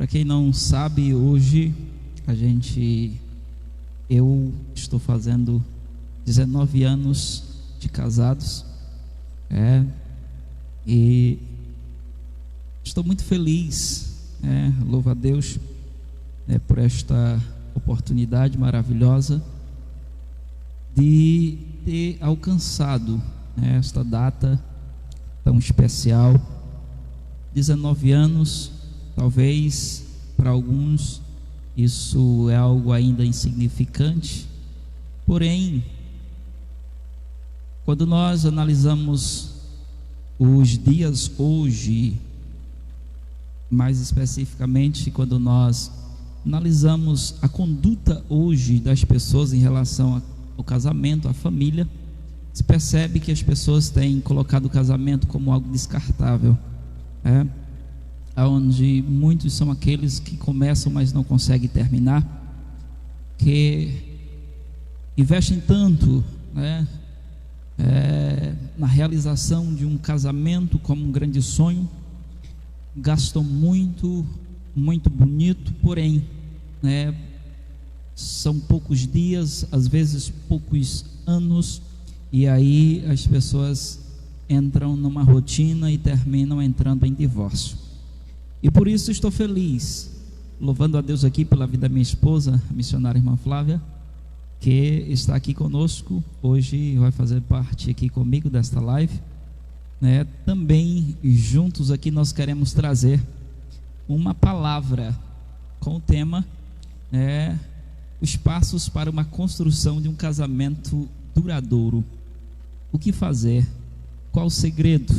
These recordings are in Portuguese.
Para quem não sabe, hoje eu estou fazendo 19 anos de casados, e estou muito feliz, louvo a Deus por esta oportunidade maravilhosa de ter alcançado esta data tão especial. 19 anos, talvez para alguns isso é algo ainda insignificante, porém, quando nós analisamos os dias hoje, mais especificamente quando nós analisamos a conduta hoje das pessoas em relação ao casamento, à família, se percebe que as pessoas têm colocado o casamento como algo descartável, onde muitos são aqueles que começam, mas não conseguem terminar, que investem tanto, na realização de um casamento como um grande sonho, gastam muito bonito, porém, são poucos dias, às vezes poucos anos, e aí as pessoas entram numa rotina e terminam entrando em divórcio. E por isso estou feliz, louvando a Deus aqui pela vida da minha esposa, a missionária irmã Flávia, que está aqui conosco hoje, vai fazer parte aqui comigo desta live, também juntos aqui nós queremos trazer uma palavra com o tema os passos para uma construção de um casamento duradouro. O que fazer? Qual o segredo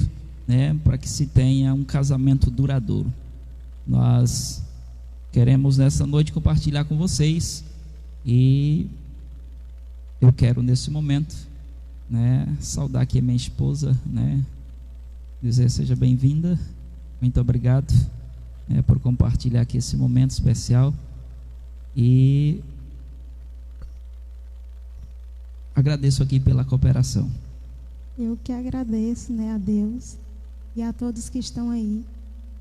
para que se tenha um casamento duradouro? Nós queremos nessa noite compartilhar com vocês, e eu quero nesse momento saudar aqui a minha esposa, dizer seja bem-vinda, muito obrigado por compartilhar aqui esse momento especial, e agradeço aqui pela cooperação. Eu que agradeço, a Deus e a todos que estão aí.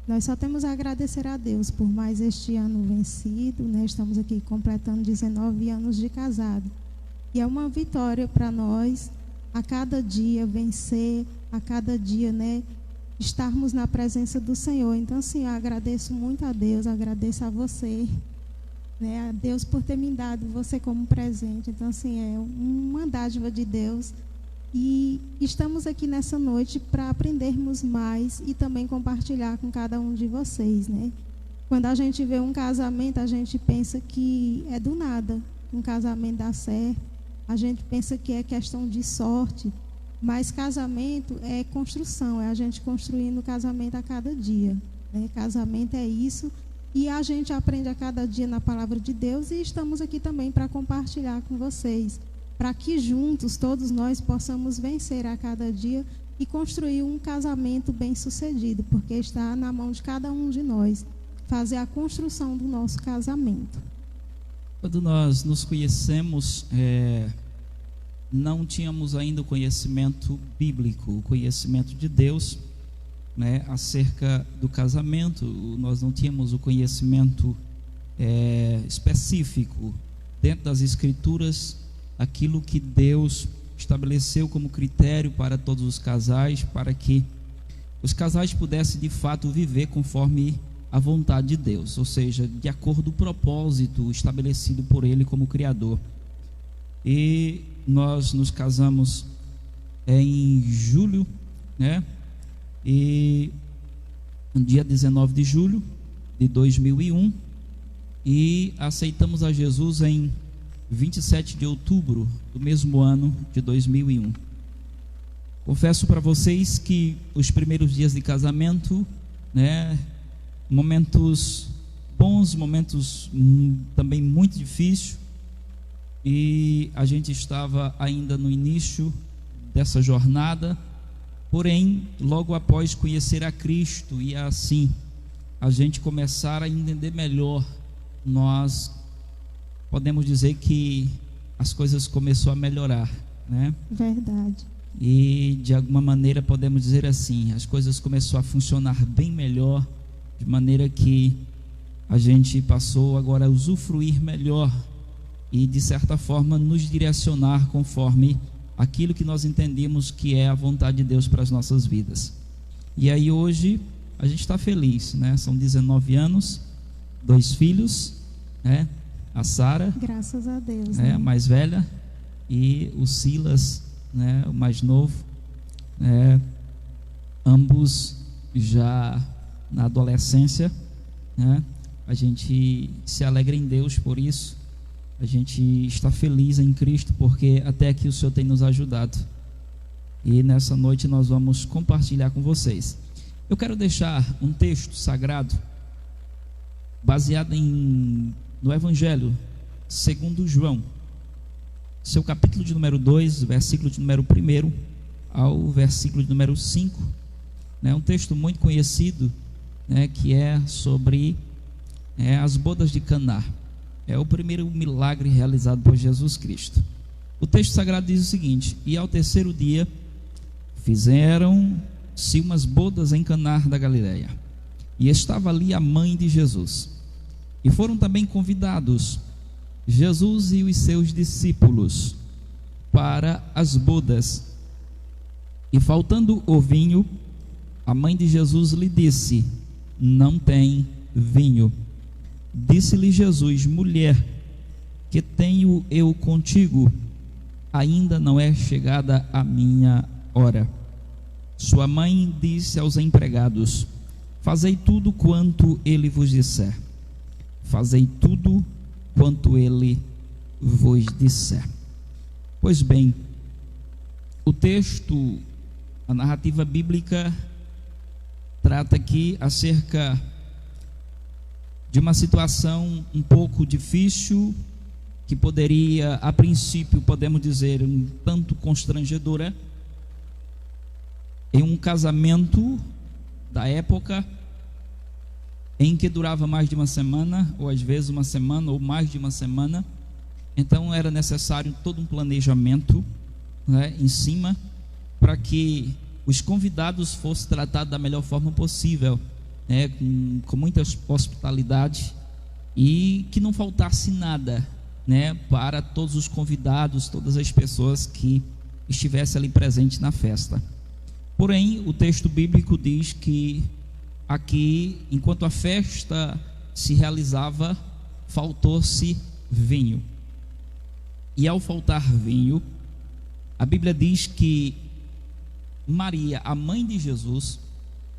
Nós só temos a agradecer a Deus por mais este ano vencido, Estamos aqui completando 19 anos de casado. E é uma vitória para nós, a cada dia vencer, a cada dia, estarmos na presença do Senhor. Então, assim, eu agradeço muito a Deus, agradeço a você, a Deus por ter me dado você como presente. Então, assim, é uma dádiva de Deus. E estamos aqui nessa noite para aprendermos mais e também compartilhar com cada um de vocês, Quando a gente vê um casamento, a gente pensa que é do nada um casamento dar certo, a gente pensa que é questão de sorte, mas casamento é construção, é a gente construindo o casamento a cada dia, Casamento é isso, e a gente aprende a cada dia na palavra de Deus, e estamos aqui também para compartilhar com vocês, para que juntos, todos nós, possamos vencer a cada dia e construir um casamento bem-sucedido, porque está na mão de cada um de nós fazer a construção do nosso casamento. Quando nós nos conhecemos, não tínhamos ainda o conhecimento bíblico, o conhecimento de Deus, acerca do casamento. Nós não tínhamos o conhecimento específico dentro das Escrituras, aquilo que Deus estabeleceu como critério para todos os casais, para que os casais pudessem de fato viver conforme a vontade de Deus, ou seja, de acordo com o propósito estabelecido por Ele como Criador. E nós nos casamos em julho, e no dia 19 de julho de 2001, e aceitamos a Jesus em 27 de outubro do mesmo ano de 2001. Confesso para vocês que os primeiros dias de casamento, momentos bons, momentos também muito difíceis, e a gente estava ainda no início dessa jornada, porém, logo após conhecer a Cristo e assim a gente começar a entender melhor, nós podemos dizer que as coisas começaram a melhorar, Verdade. E de alguma maneira podemos dizer assim, as coisas começaram a funcionar bem melhor, de maneira que a gente passou agora a usufruir melhor e, de certa forma, nos direcionar conforme aquilo que nós entendemos que é a vontade de Deus para as nossas vidas. E aí hoje a gente está feliz, né? São 19 anos, 2 filhos, né? A Sara, graças a Deus, né? A mais velha, e o Silas, né? O mais novo, né? Ambos já na adolescência, né? A gente se alegra em Deus por isso. A gente está feliz em Cristo porque até aqui o Senhor tem nos ajudado. E nessa noite nós vamos compartilhar com vocês. Eu quero deixar um texto sagrado baseado no Evangelho segundo João, seu capítulo de número 2, versículo de número 1 ao versículo de número 5. É um texto muito conhecido, né, que é sobre as bodas de Caná. É o primeiro milagre realizado por Jesus Cristo. O texto sagrado diz o seguinte: e ao terceiro dia fizeram-se umas bodas em Caná da Galileia, e estava ali a mãe de Jesus, e foram também convidados Jesus e os seus discípulos para as bodas. E faltando o vinho, a mãe de Jesus lhe disse: não tem vinho. Disse-lhe Jesus: mulher, que tenho eu contigo? Ainda não é chegada a minha hora. Sua mãe disse aos empregados: fazei tudo quanto ele vos disser. Fazei tudo quanto ele vos disser. Pois bem, o texto, a narrativa bíblica, trata aqui acerca de uma situação um pouco difícil, que poderia, a princípio, podemos dizer, um tanto constrangedora, em um casamento da época, em que durava mais de uma semana, ou às vezes uma semana, ou mais de uma semana. Então era necessário todo um planejamento, né, em cima, para que os convidados fossem tratados da melhor forma possível, né, com muita hospitalidade, e que não faltasse nada, né, para todos os convidados, todas as pessoas que estivessem ali presentes na festa. Porém, o texto bíblico diz que aqui, enquanto a festa se realizava, faltou-se vinho. E ao faltar vinho, a Bíblia diz que Maria, a mãe de Jesus,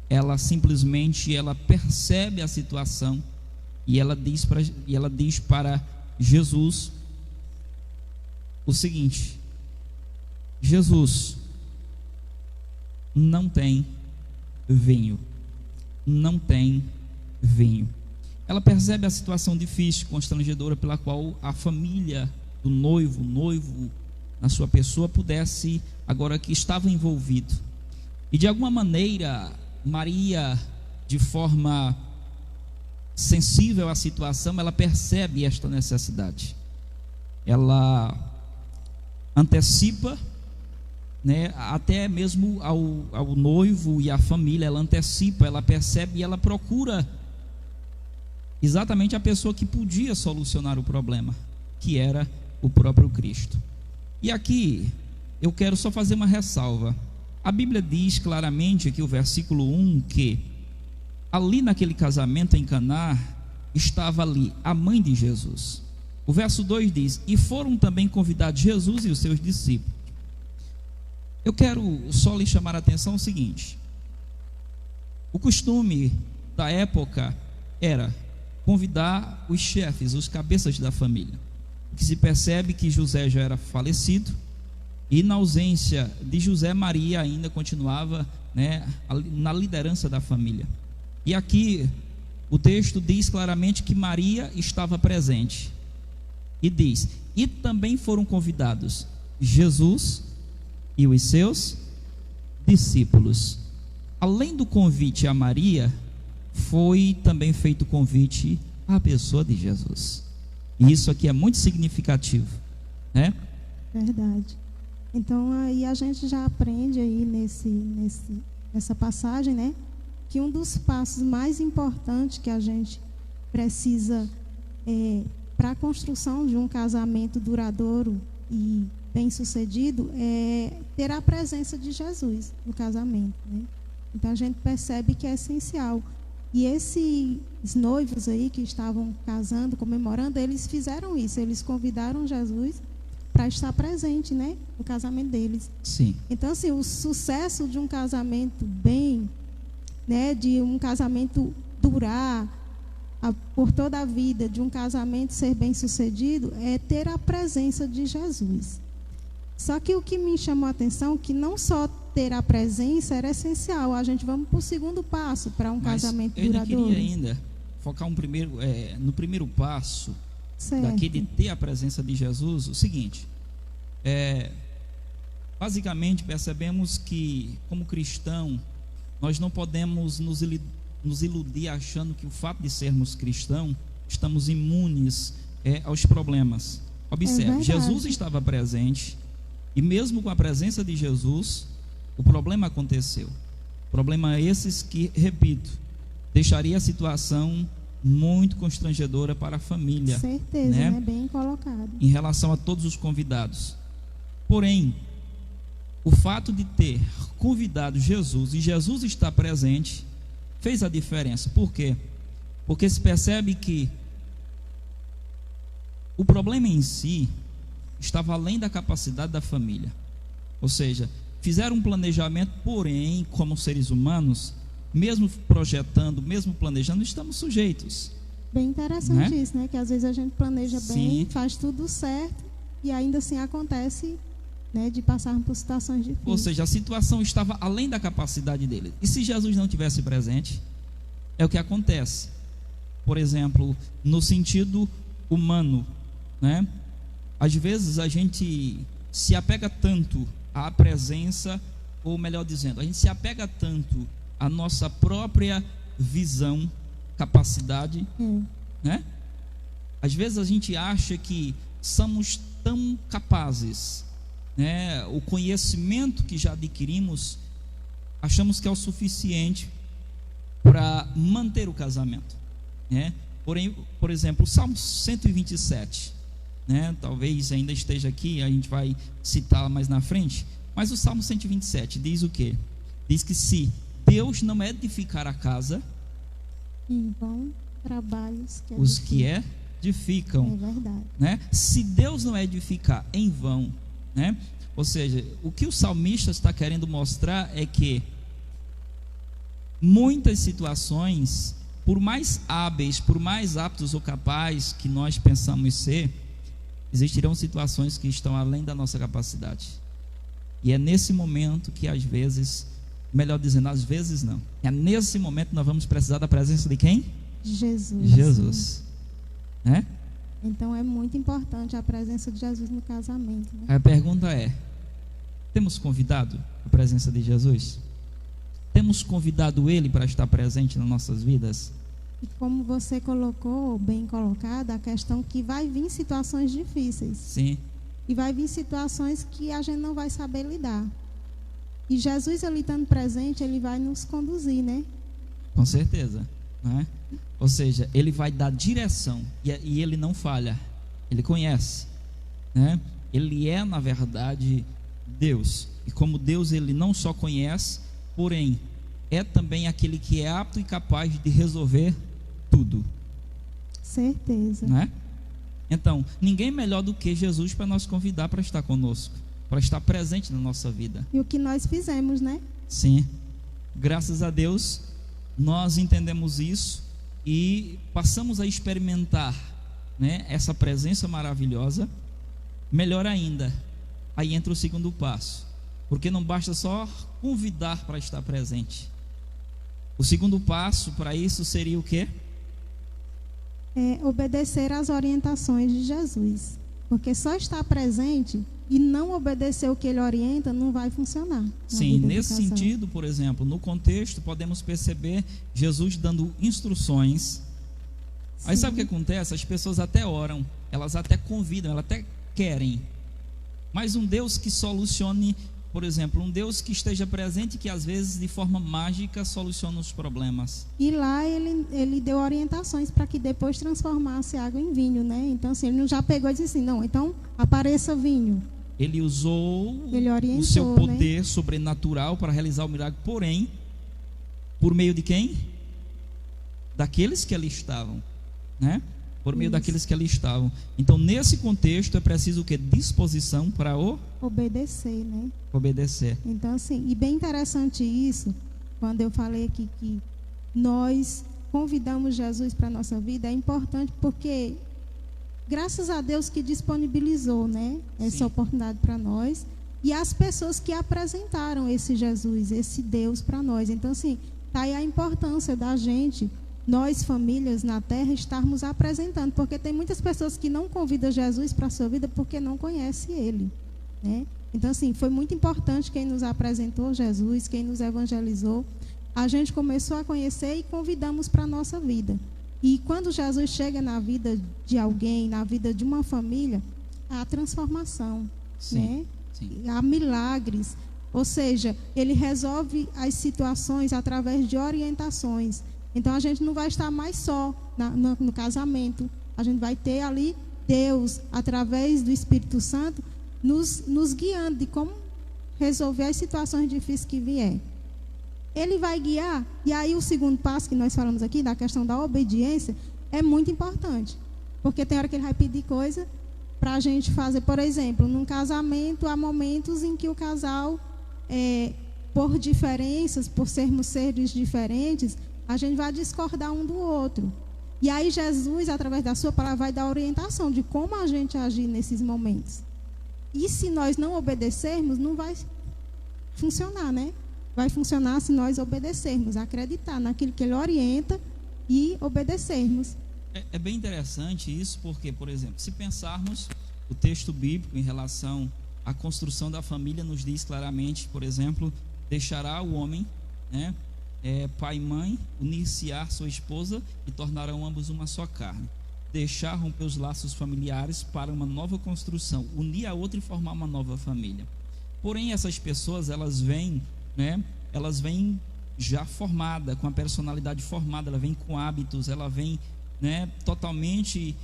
ela simplesmente percebe a situação e ela diz para Jesus o seguinte: Jesus, não tem vinho. Não tem vinho. Ela percebe a situação difícil, constrangedora, pela qual a família do noivo, o noivo na sua pessoa, pudesse, agora que estava envolvido. E de alguma maneira, Maria, de forma sensível à situação, ela percebe esta necessidade. Ela antecipa, né, até mesmo ao noivo e à família, ela antecipa, ela percebe e ela procura exatamente a pessoa que podia solucionar o problema, que era o próprio Cristo. E aqui eu quero só fazer uma ressalva. A Bíblia diz claramente aqui, o versículo 1, que ali naquele casamento em Caná estava ali a mãe de Jesus. O verso 2 diz: e foram também convidados Jesus e os seus discípulos. Eu quero só lhe chamar a atenção o seguinte: o costume da época era convidar os chefes, os cabeças da família. O que se percebe que José já era falecido, e na ausência de José, Maria ainda continuava, né, na liderança da família. E aqui o texto diz claramente que Maria estava presente, e diz: e também foram convidados Jesus e os seus discípulos. Além do convite a Maria, foi também feito o convite à pessoa de Jesus. E isso aqui é muito significativo, né? Verdade. Então aí a gente já aprende aí nessa passagem, né, que um dos passos mais importantes que a gente precisa, para a construção de um casamento duradouro e bem-sucedido, é ter a presença de Jesus no casamento, né? Então a gente percebe que é essencial. E esses noivos aí que estavam casando, comemorando, eles fizeram isso, eles convidaram Jesus para estar presente, né, no casamento deles. Sim. Então, assim, o sucesso de um casamento bem, né, de um casamento durar por toda a vida, de um casamento ser bem sucedido, é ter a presença de Jesus. Só que o que me chamou a atenção, que não só ter a presença era essencial, a gente vamos para o segundo passo para um casamento duradouro. Eu queria ainda focar no primeiro passo, certo, daquele ter a presença de Jesus, o seguinte, basicamente percebemos que, como cristão, nós não podemos nos iludir achando que o fato de sermos cristãos, estamos imunes aos problemas. Observe, Jesus estava presente, e mesmo com a presença de Jesus, o problema aconteceu. Problema esses que, repito, deixaria a situação muito constrangedora para a família. Certeza, né? Bem colocado. Em relação a todos os convidados. Porém, o fato de ter convidado Jesus e Jesus estar presente fez a diferença. Por quê? Porque se percebe que o problema em si estava além da capacidade da família. Ou seja, fizeram um planejamento, porém, como seres humanos, mesmo projetando, mesmo planejando, estamos sujeitos. Bem interessante, né? Isso, né? Que às vezes a gente planeja bem, faz tudo certo e ainda assim acontece, né, de passarmos por situações difíceis. Ou seja, a situação estava além da capacidade dele. E se Jesus não tivesse presente, é o que acontece. Por exemplo, no sentido humano, né? Às vezes a gente se apega tanto à presença, ou melhor dizendo, a gente se apega tanto à nossa própria visão, capacidade, né? Às vezes a gente acha que somos tão capazes, né? O conhecimento que já adquirimos, achamos que é o suficiente para manter o casamento, né? Porém, por exemplo, o Salmo 127, né? Talvez ainda esteja aqui, a gente vai citar mais na frente, mas o Salmo 127 diz o quê? Diz que se Deus não edificar a casa, em vão trabalhos os que edificam. É verdade, né? Se Deus não edificar, em vão, né? Ou seja, o que o salmista está querendo mostrar é que muitas situações, por mais hábeis, por mais aptos ou capazes que nós pensamos ser, existirão situações que estão além da nossa capacidade. E é nesse momento que às vezes, melhor dizendo, às vezes não, é nesse momento que nós vamos precisar da presença de quem? Jesus, né? Então é muito importante a presença de Jesus no casamento, né? A pergunta é: temos convidado a presença de Jesus? Temos convidado Ele para estar presente nas nossas vidas? E como você colocou, bem colocado, a questão que vai vir situações difíceis. Sim. E vai vir situações que a gente não vai saber lidar. E Jesus, ele estando presente, ele vai nos conduzir, né? Com certeza, né? Ou seja, ele vai dar direção e ele não falha. Ele conhece, né? Ele é, na verdade, Deus. E como Deus, ele não só conhece, porém, é também aquele que é apto e capaz de resolver tudo. Certeza. Né? Então, ninguém melhor do que Jesus para nos convidar para estar conosco, para estar presente na nossa vida. E o que nós fizemos, né? Sim. Graças a Deus, nós entendemos isso e passamos a experimentar, né, essa presença maravilhosa. Melhor ainda, aí entra o segundo passo, porque não basta só convidar para estar presente. O segundo passo para isso seria o quê? Obedecer às orientações de Jesus. Porque só estar presente e não obedecer o que ele orienta não vai funcionar. Sim, nesse sentido, por exemplo, no contexto podemos perceber Jesus dando instruções. Sim. Aí sabe o que acontece? As pessoas até oram, elas até convidam, elas até querem, mas um Deus que solucione por exemplo, um Deus que esteja presente, que às vezes de forma mágica soluciona os problemas. E lá ele deu orientações para que depois transformasse água em vinho, né? Então assim, ele não já pegou e disse assim, não, então apareça vinho. Ele usou orientou, o seu poder sobrenatural para realizar o milagre, porém, por meio de quem? Daqueles que ali estavam, né? Por meio daqueles que ali estavam. Então, nesse contexto, é preciso o quê? Disposição para obedecer, né? Obedecer. Então, assim, e bem interessante isso, quando eu falei aqui que nós convidamos Jesus para a nossa vida, é importante porque, graças a Deus que disponibilizou, né, essa oportunidade para nós, e as pessoas que apresentaram esse Jesus, esse Deus para nós. Então, assim, está aí a importância da gente, nós famílias na terra, estarmos apresentando, porque tem muitas pessoas que não convidam Jesus para a sua vida porque não conhecem Ele, né? Então, assim, foi muito importante quem nos apresentou Jesus, quem nos evangelizou. A gente começou a conhecer e convidamos para a nossa vida. E quando Jesus chega na vida de alguém, na vida de uma família, há transformação, né? Sim. Há milagres. Ou seja, ele resolve as situações através de orientações. Então, a gente não vai estar mais só no casamento. A gente vai ter ali Deus, através do Espírito Santo, nos guiando de como resolver as situações difíceis que vier. Ele vai guiar, e aí o segundo passo que nós falamos aqui, da questão da obediência, é muito importante. Porque tem hora que ele vai pedir coisa para a gente fazer. Por exemplo, num casamento, há momentos em que o casal, por diferenças, por sermos seres diferentes, a gente vai discordar um do outro. E aí Jesus, através da sua palavra, vai dar orientação de como a gente agir nesses momentos. E se nós não obedecermos, não vai funcionar, né? Vai funcionar se nós obedecermos, acreditar naquilo que ele orienta e obedecermos. É bem interessante isso, porque, por exemplo, se pensarmos o texto bíblico em relação à construção da família, nos diz claramente, por exemplo, deixará o homem, né, pai e mãe, unir-se-á sua esposa e tornarão ambos uma só carne. Deixar romper os laços familiares para uma nova construção, unir a outra e formar uma nova família. Porém, essas pessoas, elas vêm, né, elas vêm já formada, com a personalidade formada, ela vem com hábitos, ela vem, né, totalmente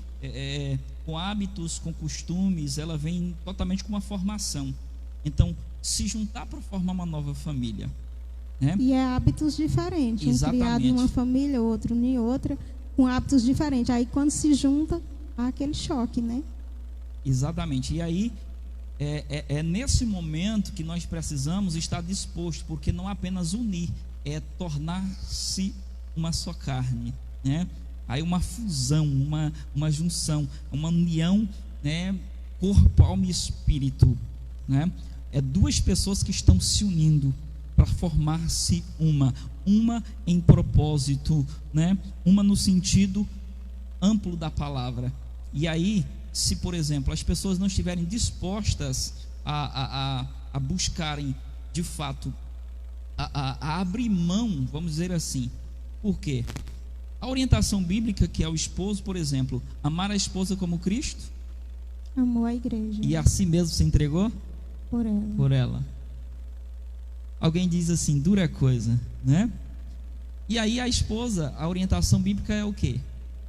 com hábitos, com costumes, ela vem totalmente com uma formação. Então, se juntar para formar uma nova família, né? E é hábitos diferentes, Exatamente. Um criado em uma família, outro em outra, com hábitos diferentes. Aí quando se junta, há aquele choque, né? Exatamente. E aí é nesse momento que nós precisamos estar disposto, porque não apenas unir, é tornar-se uma só carne, né? Aí uma fusão, uma junção, uma união, né? Corpo, alma e espírito, né? É duas pessoas que estão se unindo para formar-se uma em propósito, né? Uma no sentido amplo da palavra. E aí, se por exemplo as pessoas não estiverem dispostas a buscarem de fato a abrir mão, vamos dizer assim, por quê? A orientação bíblica, que é o esposo, por exemplo, amar a esposa como Cristo amou a igreja e a si mesmo se entregou por ela. Alguém diz assim, dura coisa, né? E aí a esposa, a orientação bíblica é o quê?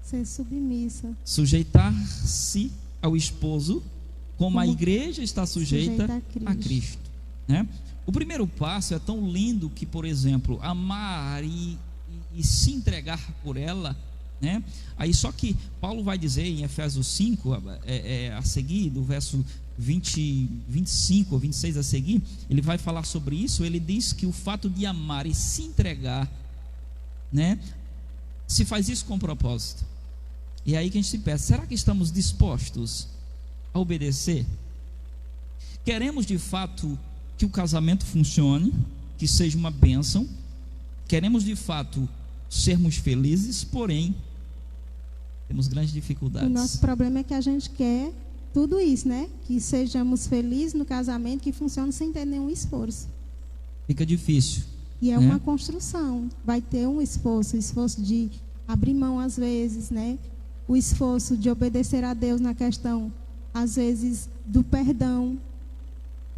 Ser submissa. Sujeitar-se ao esposo, como a igreja está sujeita a Cristo, né? O primeiro passo é tão lindo que, por exemplo, amar e se entregar por ela, né? Aí só que Paulo vai dizer em Efésios 5, a seguir, do verso 25 ou 26 a seguir, ele vai falar sobre isso. Ele diz que o fato de amar e se entregar, né, se faz isso com propósito. E é aí que a gente se pensa, será que estamos dispostos a obedecer? Queremos de fato que o casamento funcione, que seja uma bênção, queremos de fato sermos felizes, porém temos grandes dificuldades. O nosso problema é que a gente quer tudo isso, né? Que sejamos felizes no casamento, que funcione sem ter nenhum esforço. Fica difícil. E é uma construção. Vai ter um esforço, o esforço de abrir mão às vezes, né? O esforço de obedecer a Deus na questão, às vezes, do perdão.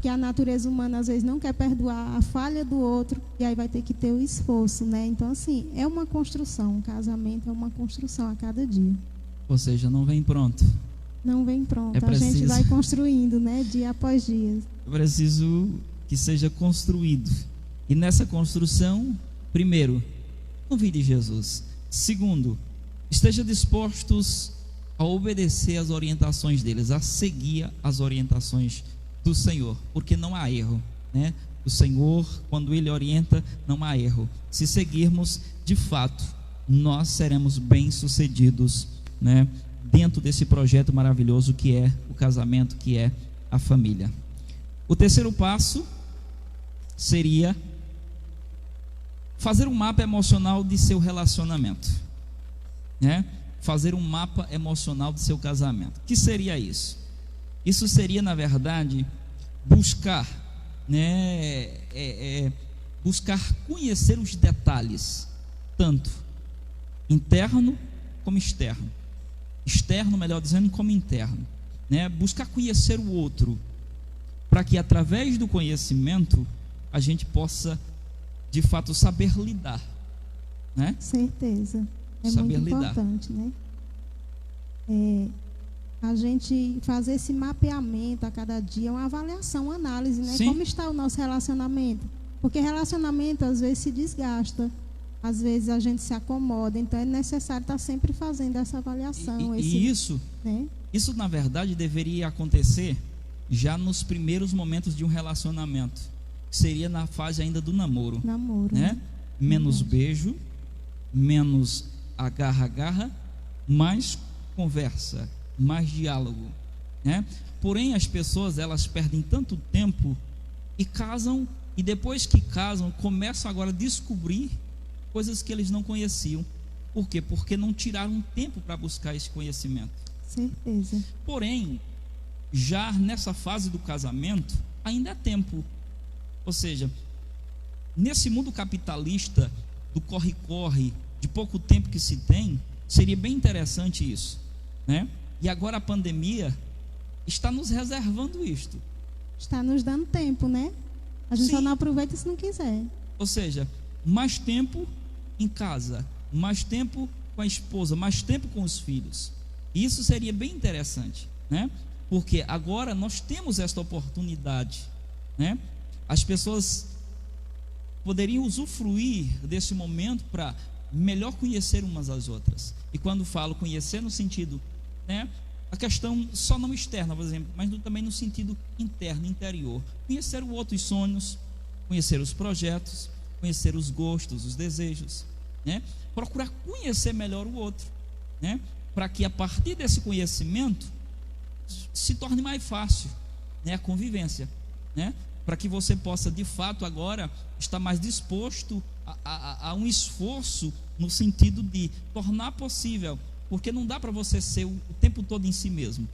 que a natureza humana às vezes não quer perdoar a falha do outro, e aí vai ter que ter o esforço, né? Então, assim, é uma construção, um casamento é uma construção a cada dia. Ou seja, não vem pronto. Não vem pronto, É preciso... a gente vai construindo, né? Dia após dia. É preciso que seja construído. E nessa construção, primeiro, convide Jesus. Segundo, esteja dispostos a obedecer às orientações deles, a seguir as orientações do Senhor, porque não há erro, né? O Senhor, quando Ele orienta, não há erro. Se seguirmos, de fato, nós seremos bem-sucedidos, né? Dentro desse projeto maravilhoso que é o casamento, que é a família. O terceiro passo seria fazer um mapa emocional de seu relacionamento, né? Fazer um mapa emocional de seu casamento. O que seria isso? Isso seria, na verdade, buscar, né, buscar conhecer os detalhes, tanto interno como externo. Externo, melhor dizendo, como interno, né? Buscar conhecer o outro, para que através do conhecimento a gente possa, de fato, saber lidar, né? Certeza. É saber muito lidar. Importante, né? A gente fazer esse mapeamento a cada dia, uma avaliação, uma análise, né? Sim. Como está o nosso relacionamento? Porque relacionamento às vezes se desgasta, às vezes a gente se acomoda, então é necessário estar sempre fazendo essa avaliação. E isso, né? Isso na verdade deveria acontecer já nos primeiros momentos de um relacionamento, que seria na fase ainda do namoro, né? Menos beijo, menos agarra, mais conversa, mais diálogo, né? Porém as pessoas, elas perdem tanto tempo e casam, e depois que casam começam agora a descobrir coisas que eles não conheciam. Por quê? Porque não tiraram tempo para buscar esse conhecimento. Certeza. Porém, já nessa fase do casamento ainda é tempo. Ou seja, nesse mundo capitalista do corre-corre, de pouco tempo que se tem, seria bem interessante isso, né? E agora a pandemia está nos reservando isto. Está nos dando tempo, né? A gente Sim. só não aproveita se não quiser. Ou seja, mais tempo em casa, mais tempo com a esposa, mais tempo com os filhos. Isso seria bem interessante, né? Porque agora nós temos esta oportunidade, né? As pessoas poderiam usufruir desse momento para melhor conhecer umas às outras. E quando falo conhecer no sentido, né, a questão só não externa, por exemplo, mas também no sentido interno, interior. Conhecer o outro, os sonhos, conhecer os projetos, conhecer os gostos, os desejos, né? Procurar conhecer melhor o outro, né? Para que a partir desse conhecimento se torne mais fácil, né, a convivência, né? Para que você possa de fato agora estar mais disposto a um esforço no sentido de tornar possível, porque não dá para você ser o tempo todo em si mesmo,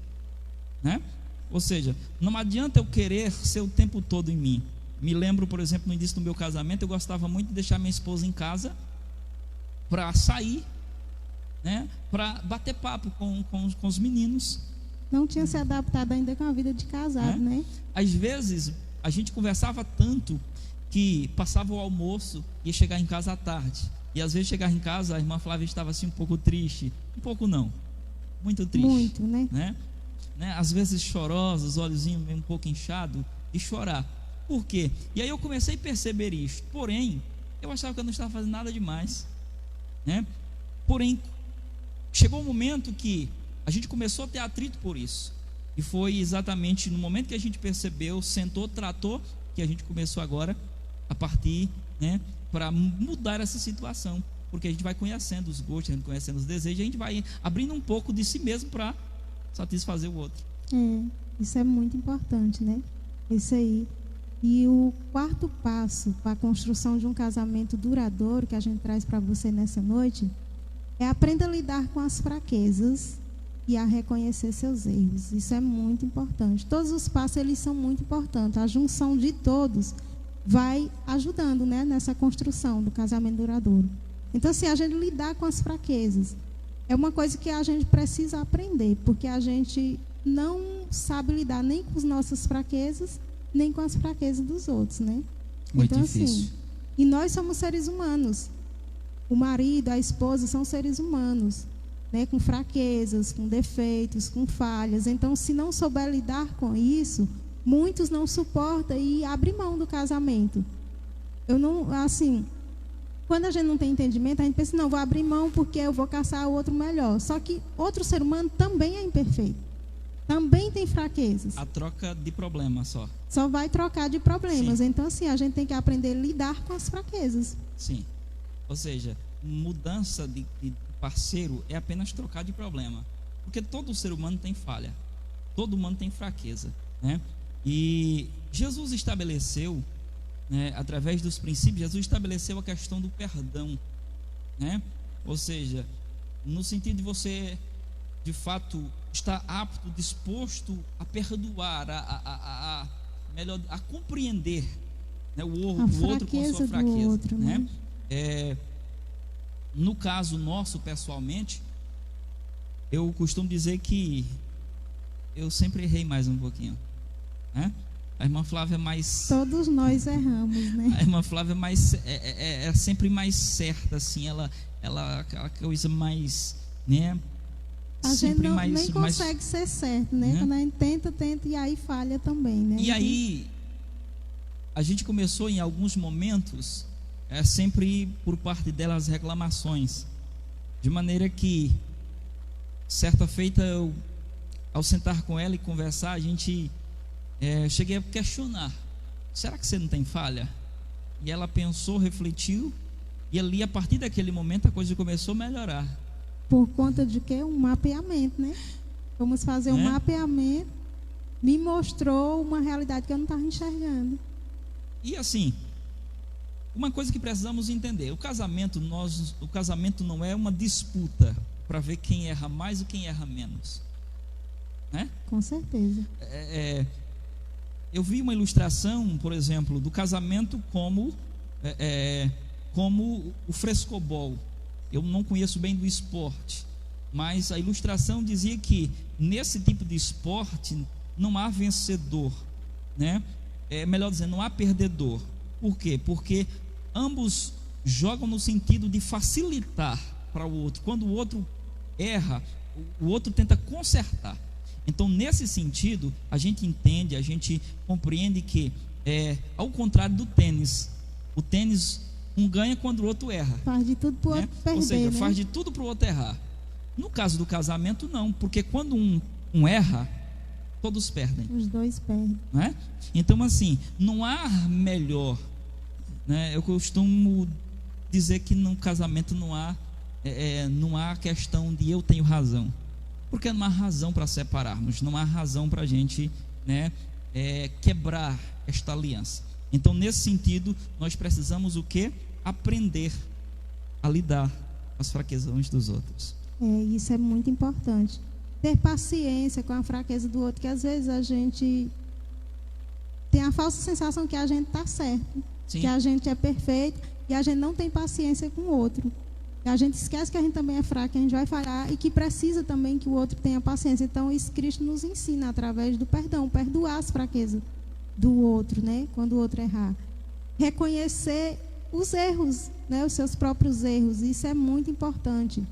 né? Ou seja, não adianta eu querer ser o tempo todo em mim. Me lembro, por exemplo, no início do meu casamento, eu gostava muito de deixar minha esposa em casa para sair, né, para bater papo com os meninos. Não tinha se adaptado ainda com a vida de casado, né? Às vezes a gente conversava tanto que passava o almoço e ia chegar em casa à tarde. E às vezes chegar em casa, a irmã Flávia estava assim um pouco triste. Um pouco não, muito triste. Muito, né? Às vezes chorosa, os olhozinhos um pouco inchados, de chorar. Por quê? E aí eu comecei a perceber isso. Porém, eu achava que eu não estava fazendo nada demais, né? Porém, chegou um momento que a gente começou a ter atrito por isso. E foi exatamente no momento que a gente percebeu, sentou, tratou, que a gente começou agora a partir, né, para mudar essa situação. Porque a gente vai conhecendo os gostos, a gente conhecendo os desejos, a gente vai abrindo um pouco de si mesmo para satisfazer o outro. Isso é muito importante, né? Isso aí. E o quarto passo para a construção de um casamento duradouro que a gente traz para você nessa noite é aprenda a lidar com as fraquezas e a reconhecer seus erros. Isso é muito importante. Todos os passos, eles são muito importantes. A junção de todos vai ajudando, né, nessa construção do casamento duradouro. Então, assim, a gente lidar com as fraquezas é uma coisa que a gente precisa aprender, porque a gente não sabe lidar nem com as nossas fraquezas nem com as fraquezas dos outros, né? Muito então, difícil. assim, e nós somos seres humanos. O marido, a esposa são seres humanos, né? Com fraquezas, com defeitos, com falhas. Então, se não souber lidar com isso, muitos não suportam e abrem mão do casamento. Eu não, assim, quando a gente não tem entendimento, a gente pensa, não, vou abrir mão porque eu vou caçar outro melhor. Só que outro ser humano também é imperfeito. Também tem fraquezas. A troca de problemas só. Só vai trocar de problemas. Sim. Então, assim, a gente tem que aprender a lidar com as fraquezas. Sim. Ou seja, mudança de parceiro é apenas trocar de problema. Porque todo ser humano tem falha. Todo humano tem fraqueza, né? E Jesus estabeleceu, né, através dos princípios, Jesus estabeleceu a questão do perdão, né? Ou seja, no sentido de você, de fato, estar apto, disposto a perdoar, melhor, a compreender, né, o outro com a sua fraqueza, outro, né? No caso nosso, pessoalmente, eu costumo dizer que eu sempre errei mais um pouquinho, né? A irmã Flávia é mais... Todos nós erramos, né? A irmã Flávia é sempre mais certa, assim, ela aquela coisa mais, né? A gente nem consegue ser certo, né? Quando a gente tenta e aí falha também, né? E aí, a gente começou em alguns momentos, sempre por parte dela as reclamações, de maneira que, certa feita, eu, ao sentar com ela e conversar, a gente... cheguei a questionar: será que você não tem falha? E ela pensou, refletiu, e ali, a partir daquele momento, a coisa começou a melhorar. Por conta de quê? Um mapeamento, né? Vamos fazer um mapeamento. Me mostrou uma realidade que eu não estava enxergando. E assim, uma coisa que precisamos entender: o casamento não é uma disputa para ver quem erra mais ou quem erra menos, né? Com certeza. Eu vi uma ilustração, por exemplo, do casamento como o frescobol. Eu não conheço bem do esporte, mas a ilustração dizia que nesse tipo de esporte não há vencedor, né? Melhor dizendo, não há perdedor. Por quê? Porque ambos jogam no sentido de facilitar para o outro. Quando o outro erra, o outro tenta consertar. Então, nesse sentido, a gente entende, a gente compreende que, ao contrário do tênis, o tênis, um ganha quando o outro erra. Faz de tudo para o outro perder, ou seja, né? faz de tudo para o outro errar. No caso do casamento, não, porque quando um erra, todos perdem. Os dois perdem. Né? Então, assim, não há melhor, né? Eu costumo dizer que no casamento não há questão de eu tenho razão. Porque não há razão para separarmos, não há razão para a gente, né, quebrar esta aliança. Então, nesse sentido, nós precisamos o quê? Aprender a lidar com as fraquezas uns dos outros. Isso é muito importante. Ter paciência com a fraqueza do outro, que às vezes a gente tem a falsa sensação que a gente está certo, Sim. que a gente é perfeito e a gente não tem paciência com o outro. A gente esquece que a gente também é fraco, que a gente vai falhar e que precisa também que o outro tenha paciência. Então, isso Cristo nos ensina através do perdão, perdoar as fraquezas do outro, né? Quando o outro errar. Reconhecer os erros, né? Os seus próprios erros. Isso é muito importante.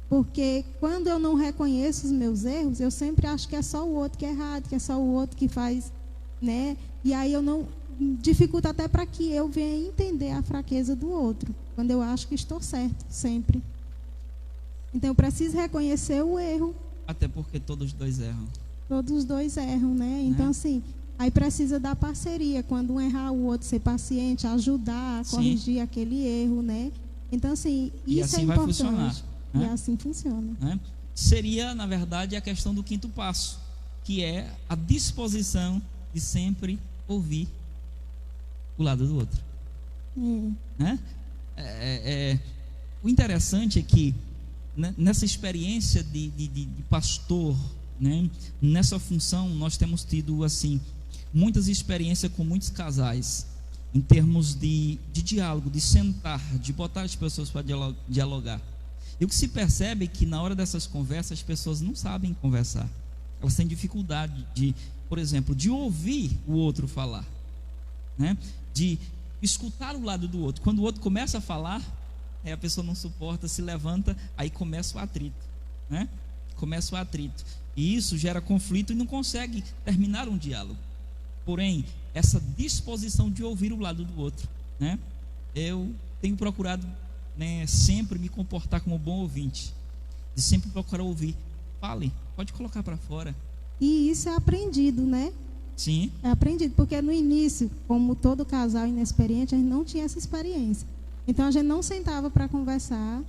Porque quando eu não reconheço os meus erros, eu sempre acho que é só o outro que é errado, que é só o outro que faz, né? E aí eu não... dificulta até para que eu venha entender a fraqueza do outro, quando eu acho que estou certo, sempre. Então, eu preciso reconhecer o erro. Até porque todos os dois erram. Todos os dois erram, né? Então, assim, aí precisa da parceria. Quando um errar, o outro ser paciente, ajudar a corrigir aquele erro, né? Então, assim, isso assim é vai importante. Funcionar, né? E assim funciona. Né? Seria, na verdade, a questão do quinto passo, que é a disposição de sempre ouvir o lado do outro. Né? O interessante é que, né, nessa experiência de pastor, né, nessa função, nós temos tido assim muitas experiências com muitos casais, em termos de diálogo, de sentar, de botar as pessoas para dialogar. E o que se percebe é que na hora dessas conversas as pessoas não sabem conversar. Elas têm dificuldade de, por exemplo, de ouvir o outro falar, né? De escutar o lado do outro. Quando o outro começa a falar, a pessoa não suporta, se levanta, aí começa o atrito, né? Começa o atrito. E isso gera conflito e não consegue terminar um diálogo. Porém, essa disposição de ouvir o lado do outro, né? Eu tenho procurado, né, sempre me comportar como um bom ouvinte, de sempre procurar ouvir. Fale, pode colocar para fora. E isso é aprendido, né? Sim. É aprendido, porque no início, como todo casal inexperiente, a gente não tinha essa experiência. Então a gente não sentava para conversar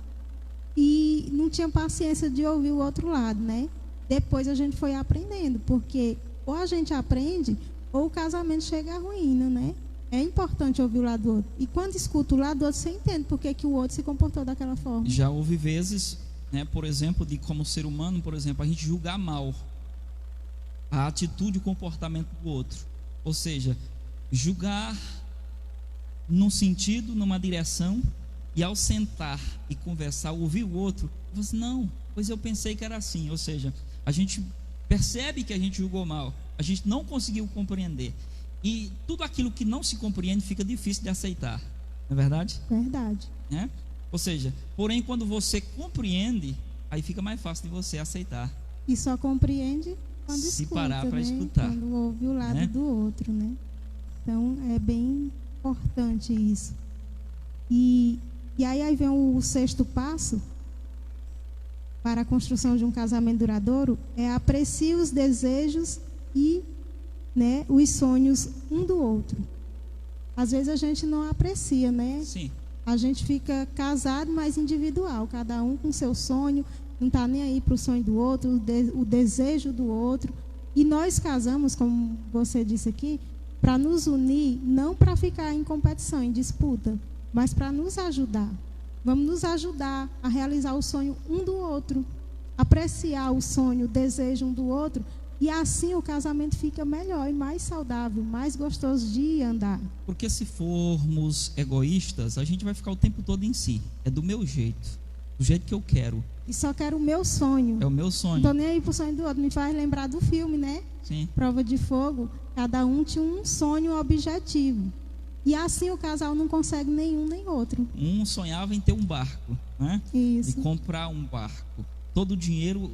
e não tinha paciência de ouvir o outro lado, né? Depois a gente foi aprendendo, porque ou a gente aprende ou o casamento chega à ruína, né? É importante ouvir o lado do outro. E quando escuta o lado do outro, você entende por que o outro se comportou daquela forma. Já houve vezes, né, por exemplo, de como ser humano, por exemplo, a gente julgar mal a atitude e o comportamento do outro. Ou seja, julgar num sentido, numa direção, e ao sentar e conversar, ouvir o outro, você não, pois eu pensei que era assim. Ou seja, a gente percebe que a gente julgou mal, a gente não conseguiu compreender. E tudo aquilo que não se compreende fica difícil de aceitar. Não é verdade? Verdade. Né? Ou seja, porém, quando você compreende, aí fica mais fácil de você aceitar. E só compreende quando se escuta, parar para né? escutar. Quando ouve o lado, né, do outro, né? Então, é bem importante isso. E aí vem o sexto passo para a construção de um casamento duradouro, é aprecie os desejos e, né, os sonhos um do outro. Às vezes a gente não aprecia, né? Sim. A gente fica casado, mas individual, cada um com seu sonho, não está nem aí para o sonho do outro, o desejo do outro. E nós casamos, como você disse aqui, para nos unir, não para ficar em competição, em disputa, mas para nos ajudar. Vamos nos ajudar a realizar o sonho um do outro, apreciar o sonho, o desejo um do outro, e assim o casamento fica melhor e mais saudável, mais gostoso de andar. Porque se formos egoístas, a gente vai ficar o tempo todo em si. É do meu jeito, do jeito que eu quero. E só quero o meu sonho. É o meu sonho. Não estou nem aí para o sonho do outro. Me faz lembrar do filme, né? Sim. Prova de Fogo. Cada um tinha um sonho, um objetivo. E assim o casal não consegue nenhum nem outro. Um sonhava em ter um barco, né? Isso. E comprar um barco. Todo o dinheiro,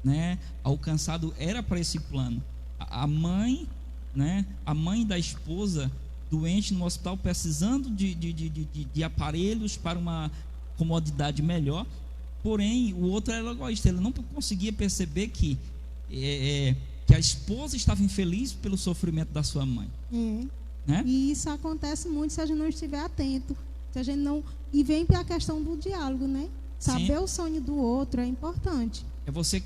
né, alcançado era para esse plano. A mãe, né, a mãe da esposa doente no hospital, precisando de aparelhos para uma comodidade melhor. Porém, o outro era egoísta. Ele não conseguia perceber que a esposa estava infeliz pelo sofrimento da sua mãe. Né? E isso acontece muito se a gente não estiver atento, se a gente não. E vem para a questão do diálogo, né? Saber Sim. o sonho do outro é importante. É você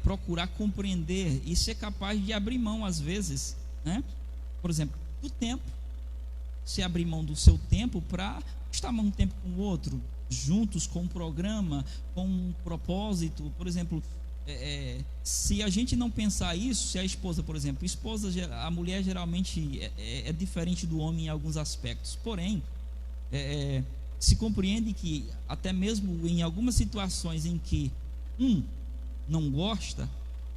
procurar compreender e ser capaz de abrir mão às vezes, né? Por exemplo, do tempo. Se abrir mão do seu tempo para estar um tempo com o outro, juntos com um programa, com um propósito. Por exemplo, se a gente não pensar isso, se a esposa, por exemplo, a mulher geralmente é diferente do homem em alguns aspectos. Porém, se compreende que até mesmo em algumas situações em que um não gosta,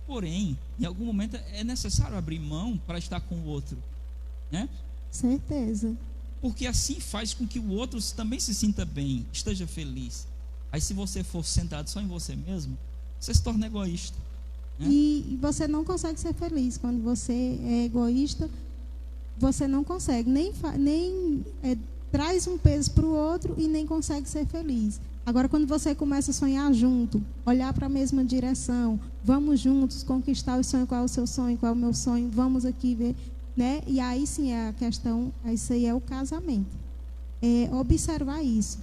porém, em algum momento é necessário abrir mão para estar com o outro, né? Certeza. Porque assim faz com que o outro também se sinta bem, esteja feliz. Aí se você for centrado só em você mesmo, você se torna egoísta, né? E você não consegue ser feliz. Quando você é egoísta, você não consegue, nem traz um peso para o outro e nem consegue ser feliz. Agora, quando você começa a sonhar junto, olhar para a mesma direção, vamos juntos conquistar o sonho, qual é o seu sonho, qual é o meu sonho, vamos aqui ver, né? E aí sim é a questão, isso aí é o casamento. Observar isso,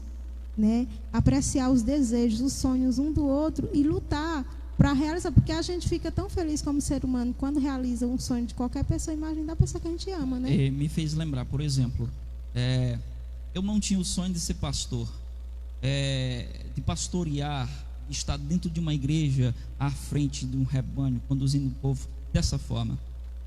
né? Apreciar os desejos, os sonhos um do outro e lutar para realizar, porque a gente fica tão feliz como ser humano quando realiza um sonho de qualquer pessoa. Imagina da pessoa que a gente ama, né? Me fez lembrar, por exemplo, eu não tinha o sonho de ser pastor, de pastorear, estar dentro de uma igreja à frente de um rebanho, conduzindo o povo dessa forma.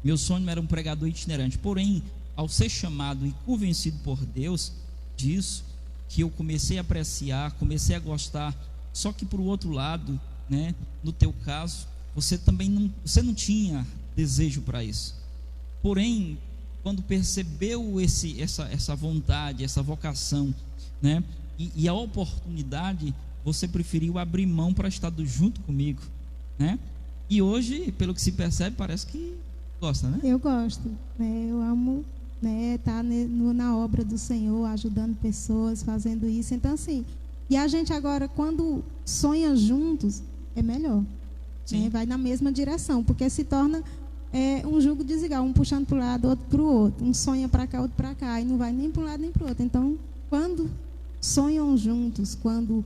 Meu sonho era um pregador itinerante. Porém, ao ser chamado e convencido por Deus disso, que eu comecei a apreciar, comecei a gostar. Só que por outro lado, né, no teu caso, você não tinha desejo para isso. Porém, quando percebeu essa vontade, essa vocação, né, e a oportunidade, você preferiu abrir mão para estar junto comigo, né? E hoje, pelo que se percebe, parece que gosta, né? Eu gosto, né? Eu amo, né, estar na obra do Senhor, ajudando pessoas, fazendo isso. Então, assim, e a gente agora, quando sonha juntos, é melhor, né? Vai na mesma direção, porque se torna um jugo desigual, um puxando para o lado, outro para o outro, um sonha para cá, outro para cá, e não vai nem para um lado nem para o outro. Então, quando sonham juntos, quando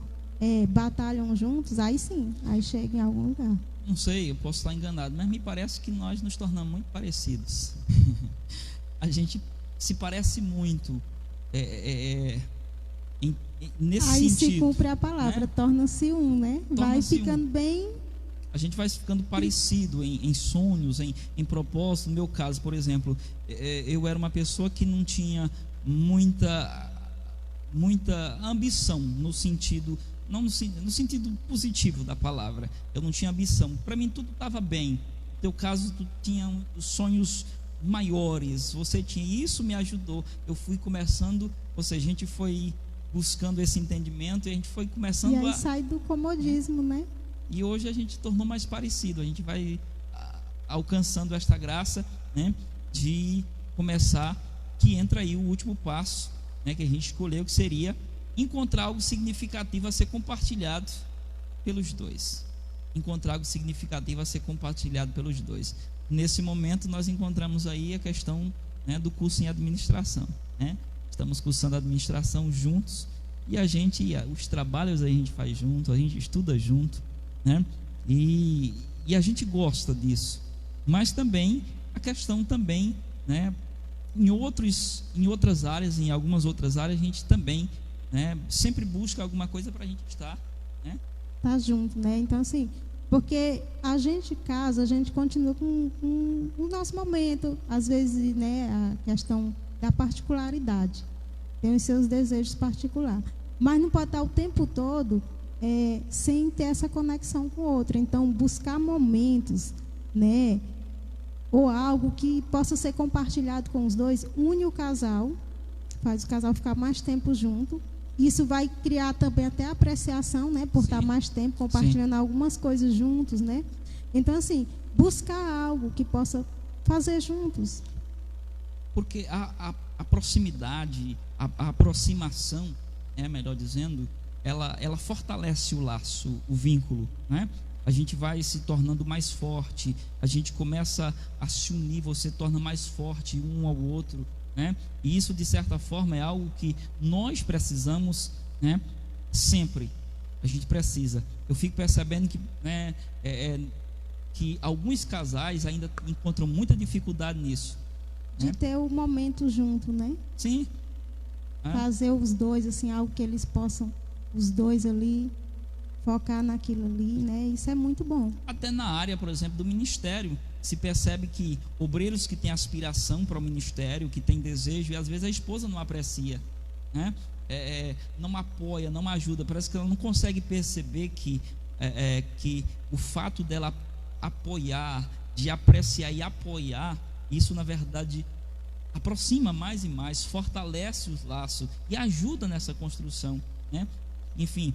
batalham juntos, aí sim, aí chega em algum lugar. Não sei, eu posso estar enganado, mas me parece que nós nos tornamos muito parecidos. A gente se parece muito nesse aí sentido. Aí se cumpre a palavra, né? Torna-se um, né? Vai ficando bem... A gente vai ficando parecido em sonhos, em propósito. No meu caso, por exemplo, eu era uma pessoa que não tinha muita ambição no sentido... Não no sentido positivo da palavra. Eu não tinha ambição. Para mim tudo estava bem. No teu caso, tu tinha sonhos maiores. Você tinha isso, me ajudou. Eu fui começando, ou seja, a gente foi buscando esse entendimento e a gente foi começando a... E aí sai do comodismo, né? E hoje a gente tornou mais parecido. A gente vai alcançando esta graça, né, de começar, que entra aí o último passo, né, que a gente escolheu, que seria encontrar algo significativo a ser compartilhado pelos dois. Encontrar algo significativo a ser compartilhado pelos dois. Nesse momento nós encontramos aí a questão, né, do curso em administração, né? Estamos cursando administração juntos e os trabalhos a gente faz junto, a gente estuda junto, né? E a gente gosta disso. Mas também a questão também, né, em outras áreas, em algumas outras áreas a gente também, né, sempre busca alguma coisa para a gente estar, né? Tá junto, né? Então, assim, porque a gente casa, a gente continua com o nosso momento, às vezes, né, a questão da particularidade, tem os seus desejos particulares, mas não pode estar o tempo todo sem ter essa conexão com o outro. Então, buscar momentos, né, ou algo que possa ser compartilhado com os dois, une o casal, faz o casal ficar mais tempo junto. Isso vai criar também até apreciação, né? Por estar mais tempo compartilhando algumas coisas juntos, né? Então, assim, buscar algo que possa fazer juntos. Porque a proximidade, a aproximação, melhor dizendo, ela fortalece o laço, o vínculo, né? A gente vai se tornando mais forte, a gente começa a se unir, você torna mais forte um ao outro, né? E isso, de certa forma, é algo que nós precisamos, né? Sempre a gente precisa. Eu fico percebendo que, né, que alguns casais ainda encontram muita dificuldade nisso, de, né, ter o momento junto, né? Sim. Fazer os dois, assim, algo que eles possam, os dois ali, focar naquilo ali, né? Isso é muito bom. Até na área, por exemplo, do ministério, se percebe que obreiros que têm aspiração para o ministério, que têm desejo, e às vezes a esposa não aprecia, né? Não apoia, não ajuda. Parece que ela não consegue perceber que o fato dela apoiar, de apreciar e apoiar, isso na verdade aproxima mais e mais, fortalece os laços e ajuda nessa construção, né? Enfim,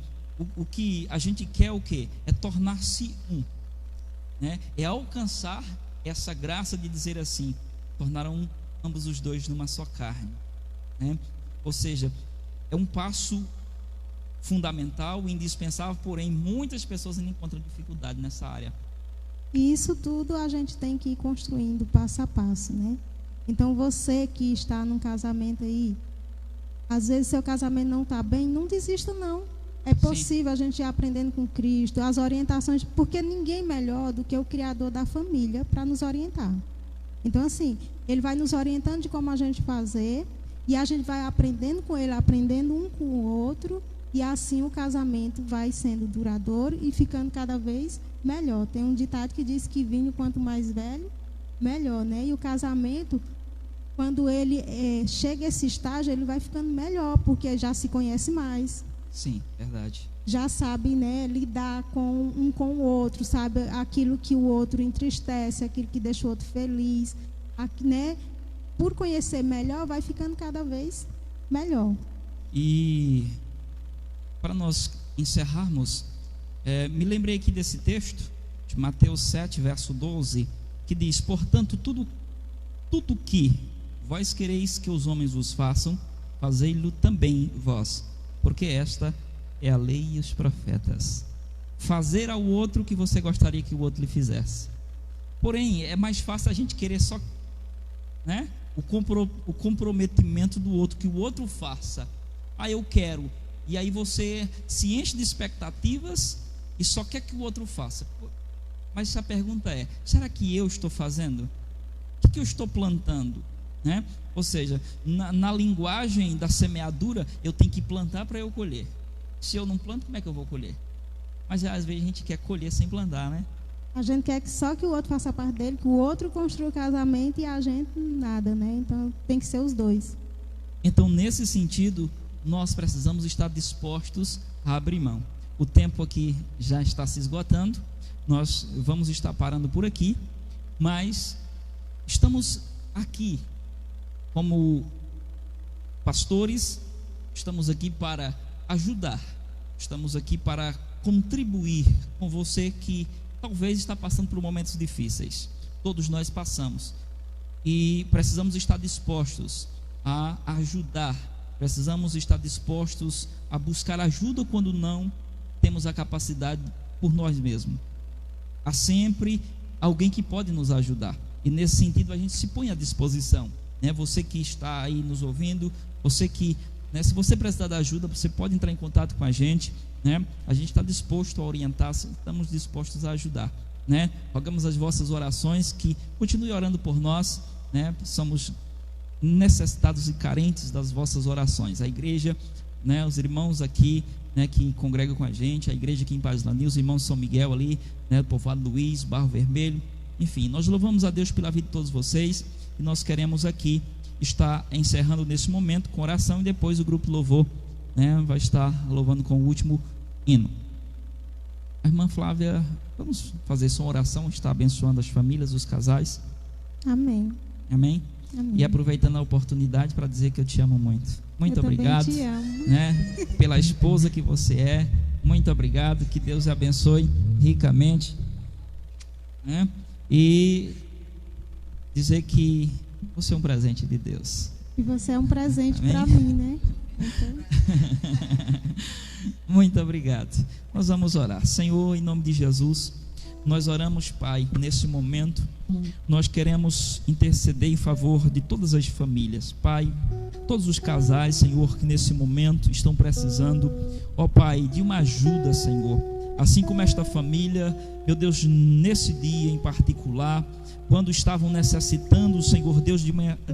o que a gente quer, o quê? É tornar-se um, né? É alcançar essa graça de dizer assim: tornaram ambos os dois numa só carne, né? Ou seja, é um passo fundamental, indispensável, porém muitas pessoas ainda encontram dificuldade nessa área. E isso tudo a gente tem que ir construindo passo a passo, né? Então você que está num casamento aí, às vezes seu casamento não está bem, não desista não. É possível. Sim. A gente ir aprendendo com Cristo, as orientações, porque ninguém melhor do que o Criador da família para nos orientar. Então, assim, Ele vai nos orientando de como a gente fazer, e a gente vai aprendendo com Ele, aprendendo um com o outro, e assim o casamento vai sendo duradouro e ficando cada vez melhor. Tem um ditado que diz que vinho, quanto mais velho, melhor, né? E o casamento, quando ele chega a esse estágio, ele vai ficando melhor, porque já se conhece mais. Sim, verdade. já sabe, né, lidar com o outro, sabe aquilo que o outro entristece, aquilo que deixa o outro feliz, né? Por conhecer melhor, vai ficando cada vez melhor. E para nós encerrarmos, me lembrei aqui desse texto de Mateus 7, verso 12, que diz: portanto, tudo que vós quereis que os homens vos façam, fazei-lo também vós, porque esta é a lei e os profetas. Fazer ao outro o que você gostaria que o outro lhe fizesse. Porém, é mais fácil a gente querer só, né, o comprometimento do outro, que o outro faça. Eu quero. E aí você se enche de expectativas e só quer que o outro faça. Mas a pergunta é: será que eu estou fazendo? O que eu estou plantando? Né? Ou seja, na linguagem da semeadura, eu tenho que plantar para eu colher. Se eu não planto, como é que eu vou colher? Mas às vezes a gente quer colher sem plantar, né? A gente quer que só que o outro faça a parte dele, que o outro construa o casamento e a gente nada, né? Então tem que ser os dois. Então, nesse sentido, nós precisamos estar dispostos a abrir mão. O tempo aqui já está se esgotando, nós vamos estar parando por aqui, mas estamos aqui como pastores, estamos aqui para ajudar, estamos aqui para contribuir com você que talvez está passando por momentos difíceis. Todos nós passamos e precisamos estar dispostos a ajudar, precisamos estar dispostos a buscar ajuda quando não temos a capacidade por nós mesmos. Há sempre alguém que pode nos ajudar, e nesse sentido a gente se põe à disposição, né? Você que está aí nos ouvindo, você que, né, se você precisar de ajuda, você pode entrar em contato com a gente, né? A gente está disposto a orientar, estamos dispostos a ajudar, né? Rogamos as vossas orações, que continue orando por nós, né? Somos necessitados e carentes das vossas orações. A igreja, né, os irmãos aqui, né, que congregam com a gente, a igreja aqui em Paz Lani, os irmãos de São Miguel ali, né, Povoado Luiz, Barro Vermelho, enfim, nós louvamos a Deus pela vida de todos vocês, e nós queremos aqui estar encerrando nesse momento com oração, e depois o grupo louvor, né, vai estar louvando com o último hino. A irmã Flávia, vamos fazer sua oração, está abençoando as famílias, os casais. Amém. Amém? Amém. E aproveitando a oportunidade para dizer que eu te amo muito. Muito eu obrigado, também te amo. né, pela esposa que você é. Muito obrigado, que Deus abençoe ricamente, né? E dizer que você é um presente de Deus. E você é um presente Amém? para mim, né? Então... Muito obrigado. Nós vamos orar. Senhor, em nome de Jesus, nós oramos, Pai, nesse momento. Nós queremos interceder em favor de todas as famílias, Pai, todos os casais, Senhor, que nesse momento estão precisando, ó Pai, de uma ajuda, Senhor. Assim como esta família, meu Deus, nesse dia em particular, quando estavam necessitando, Senhor Deus,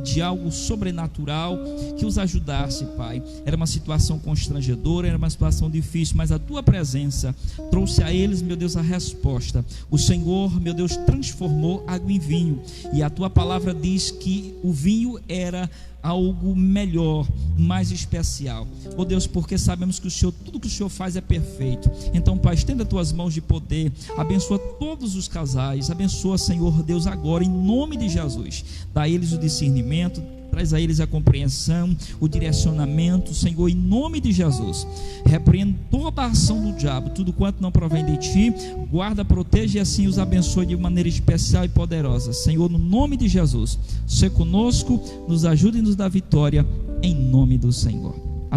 de algo sobrenatural que os ajudasse, Pai. Era uma situação constrangedora, era uma situação difícil, mas a Tua presença trouxe a eles, meu Deus, a resposta. O Senhor, meu Deus, transformou água em vinho, e a Tua palavra diz que o vinho era algo melhor, mais especial. Oh Deus, porque sabemos que o Senhor, tudo que o Senhor faz é perfeito. Então, Pai, estenda Tuas mãos de poder, abençoa todos os casais, abençoa, Senhor Deus, agora, em nome de Jesus. Dá a eles o discernimento, traz a eles a compreensão, o direcionamento, Senhor, em nome de Jesus. Repreendo toda a ação do diabo, tudo quanto não provém de Ti, guarda, protege e assim os abençoe de maneira especial e poderosa. Senhor, no nome de Jesus, sê conosco, nos ajude e nos dá vitória, em nome do Senhor.